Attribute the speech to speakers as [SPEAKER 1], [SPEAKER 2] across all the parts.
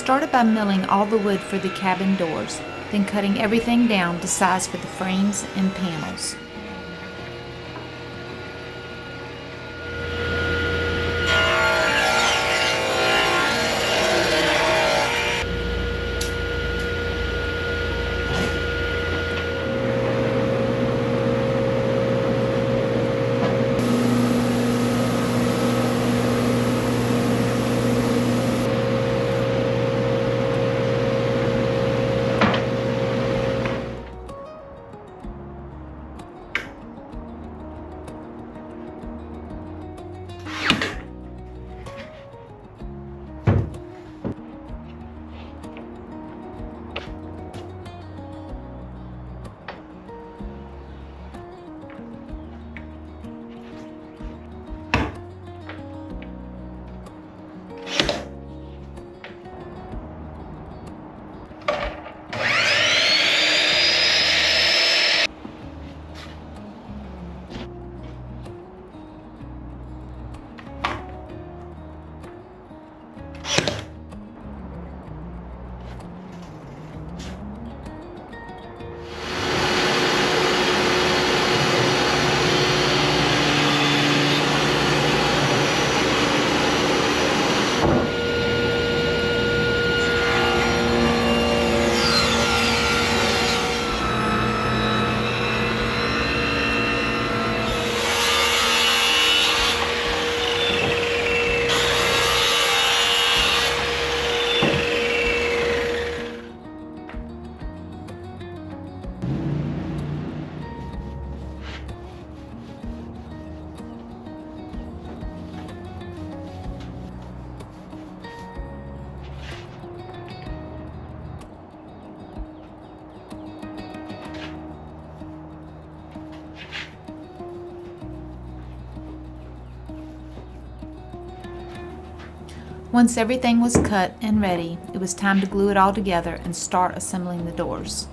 [SPEAKER 1] started by milling all the wood for the cabin doors, then cutting everything down to size for the frames and panels. Once everything was cut and ready, it was time to glue it all together and start assembling the doors.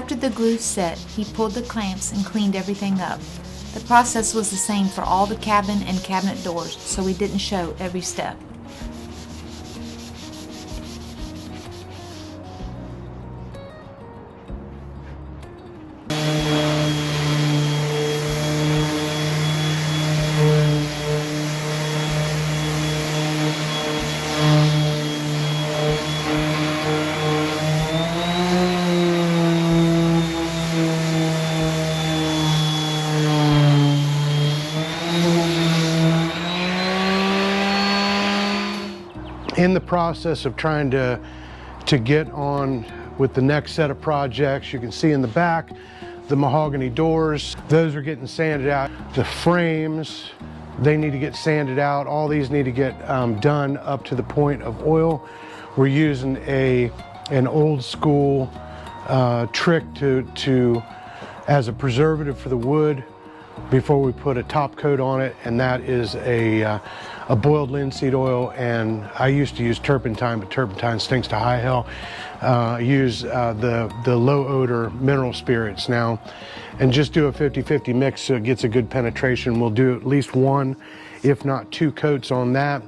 [SPEAKER 1] After the glue set, he pulled the clamps and cleaned everything up. The process was the same for all the cabin and cabinet doors, so we didn't show every step.
[SPEAKER 2] In the process of trying to get on with the next set of projects, you can see in the back the mahogany doors, those are getting sanded out. The frames, they need to get sanded out. All these need to get done up to the point of oil. We're using an old school trick to as a preservative for the wood before we put a top coat on it, and that is a boiled linseed oil. And I used to use turpentine, but turpentine stinks to high hell. I use the low odor mineral spirits now, and just do a 50-50 mix so it gets a good penetration. We'll do at least one, if not two coats on that.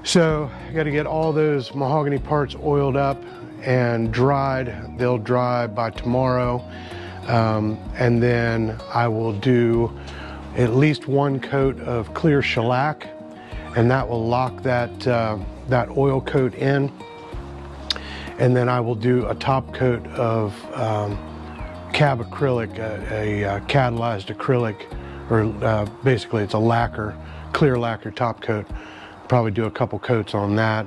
[SPEAKER 2] So I got to get all those mahogany parts oiled up and dried. They'll dry by tomorrow. And then I will do at least one coat of clear shellac, and that will lock that oil coat in. And then I will do a top coat of cab acrylic, a catalyzed acrylic, or basically it's a lacquer, clear lacquer top coat. Probably do a couple coats on that,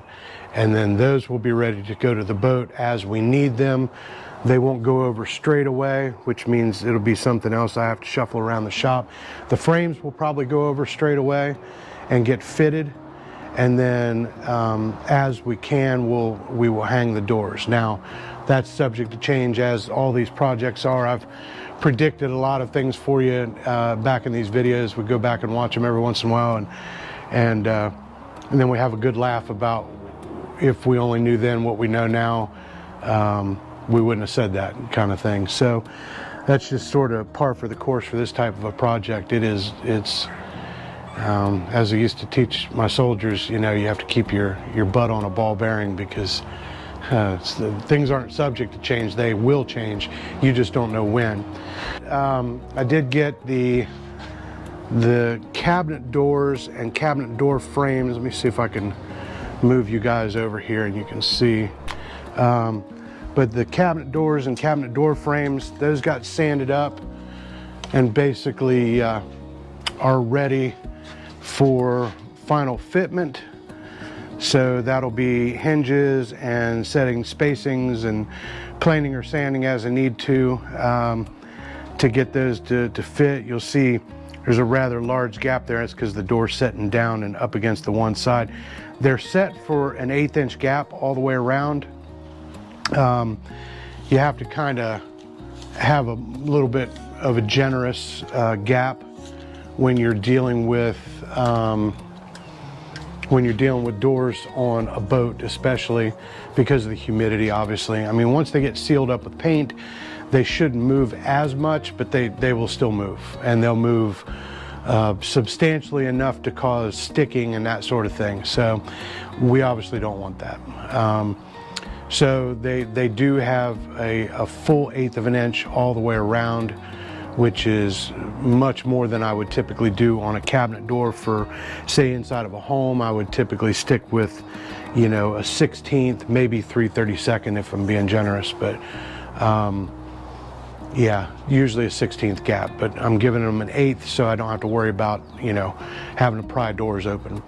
[SPEAKER 2] and then those will be ready to go to the boat as we need them. They won't go over straight away, which means it'll be something else I have to shuffle around the shop. The frames will probably go over straight away and get fitted, and then as we can, we will hang the doors. Now, that's subject to change as all these projects are. I've predicted a lot of things for you back in these videos. We go back and watch them every once in a while, and then we have a good laugh about if we only knew then what we know now, we wouldn't have said that kind of thing. So that's just sort of par for the course for this type of a project. It's as I used to teach my soldiers, you know, you have to keep your butt on a ball bearing, because things aren't subject to change. They will change. You just don't know when. I did get the cabinet doors and cabinet door frames. Let me see if I can move you guys over here and you can see. But the cabinet doors and cabinet door frames, those got sanded up and basically are ready for final fitment. So that'll be hinges and setting spacings and planing or sanding as I need to get those to fit. You'll see there's a rather large gap there. It's because the door's setting down and up against the one side. They're set for an 1/8 inch gap all the way around. You have to kind of have a little bit of a generous gap when you're dealing with doors on a boat, especially because of the humidity, obviously. I mean, once they get sealed up with paint, they shouldn't move as much, but they will still move, and they'll move substantially enough to cause sticking and that sort of thing. So we obviously don't want that. So they do have a full 1/8 of an inch all the way around, which is much more than I would typically do on a cabinet door for, say, inside of a home. I would typically stick with, you know, a 1/16, maybe 3/32 if I'm being generous, but yeah, usually a 1/16 gap, but I'm giving them an 1/8 so I don't have to worry about, you know, having to pry doors open.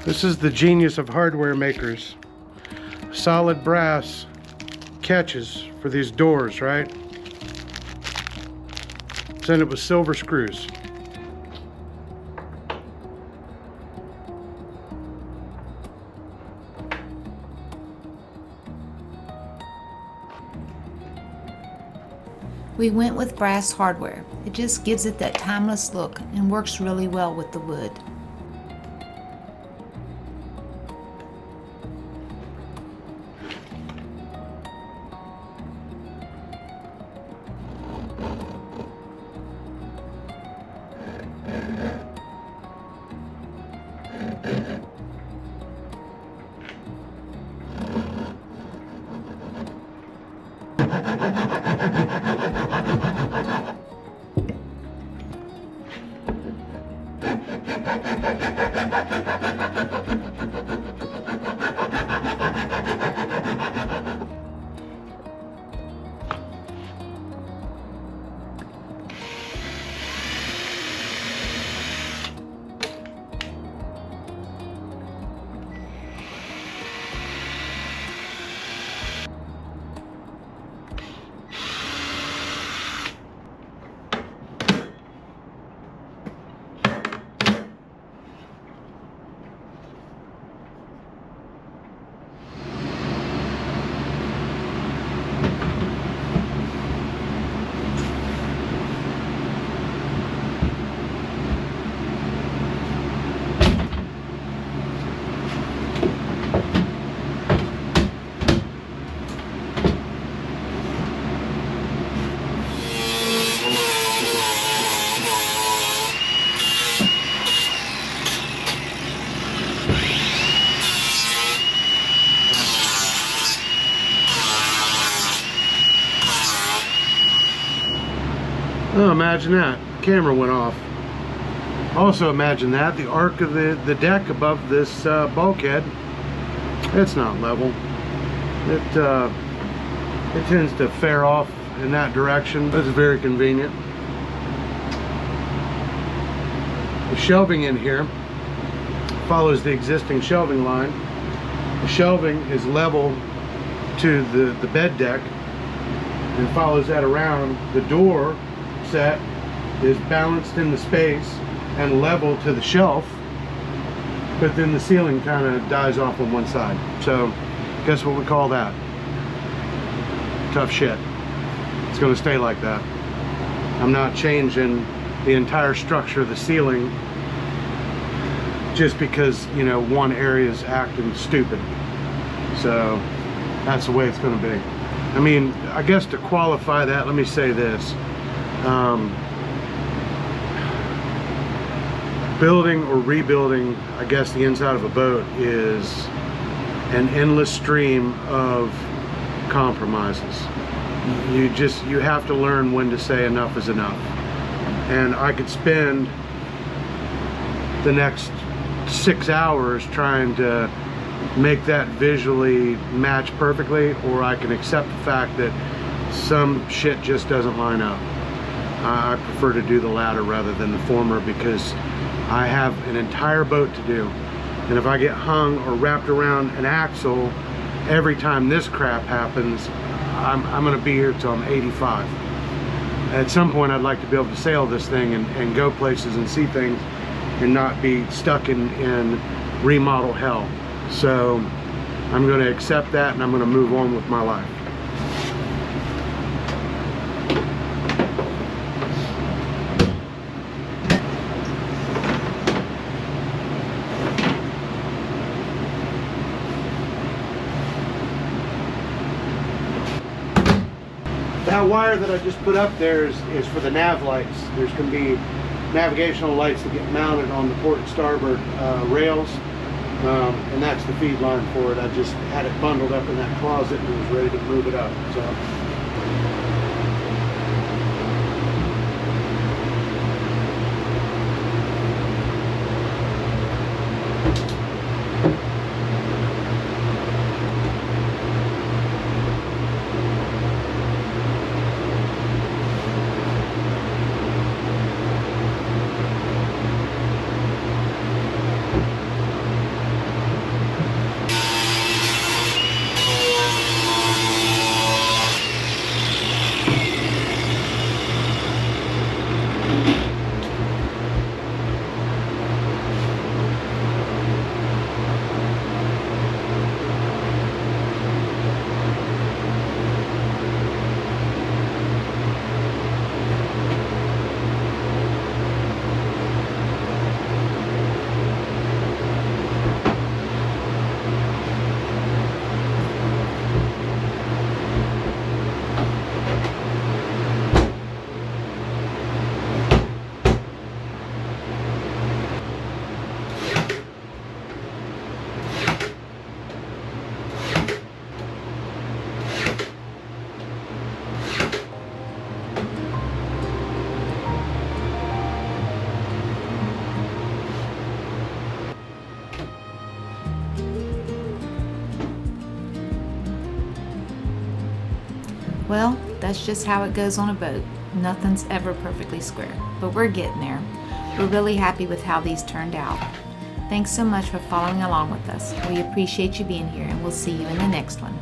[SPEAKER 2] This is the genius of hardware makers. Solid brass catches for these doors, right? Send it with silver screws.
[SPEAKER 1] We went with brass hardware. It just gives it that timeless look and works really well with the wood.
[SPEAKER 2] Oh, imagine that. The camera went off. Also imagine that. The arc of the deck above this bulkhead, it's not level. It tends to fare off in that direction. That's very convenient. The shelving in here follows the existing shelving line. The shelving is level to the bed deck and follows that around. The door set is balanced in the space and level to the shelf, but then the ceiling kind of dies off on one side. So guess what we call that? Tough shit. It's going to stay like that. I'm not changing the entire structure of the ceiling just because, you know, one area is acting stupid. So that's the way it's going to be. I mean, I guess to qualify that, let me say this. Building or rebuilding, I guess, the inside of a boat is an endless stream of compromises. You have to learn when to say enough is enough. And I could spend the next 6 hours trying to make that visually match perfectly, or I can accept the fact that some shit just doesn't line up. I prefer to do the latter rather than the former, because I have an entire boat to do, and if I get hung or wrapped around an axle every time this crap happens, I'm gonna be here till I'm 85. At some point I'd like to be able to sail this thing and go places and see things and not be stuck in remodel hell. So I'm going to accept that, and I'm going to move on with my life. That wire that I just put up there is for the nav lights. There's going to be navigational lights that get mounted on the port and starboard rails. And that's the feed line for it. I just had it bundled up in that closet and was ready to move it up. So.
[SPEAKER 1] Well, that's just how it goes on a boat. Nothing's ever perfectly square, but we're getting there. We're really happy with how these turned out. Thanks so much for following along with us. We appreciate you being here, and we'll see you in the next one.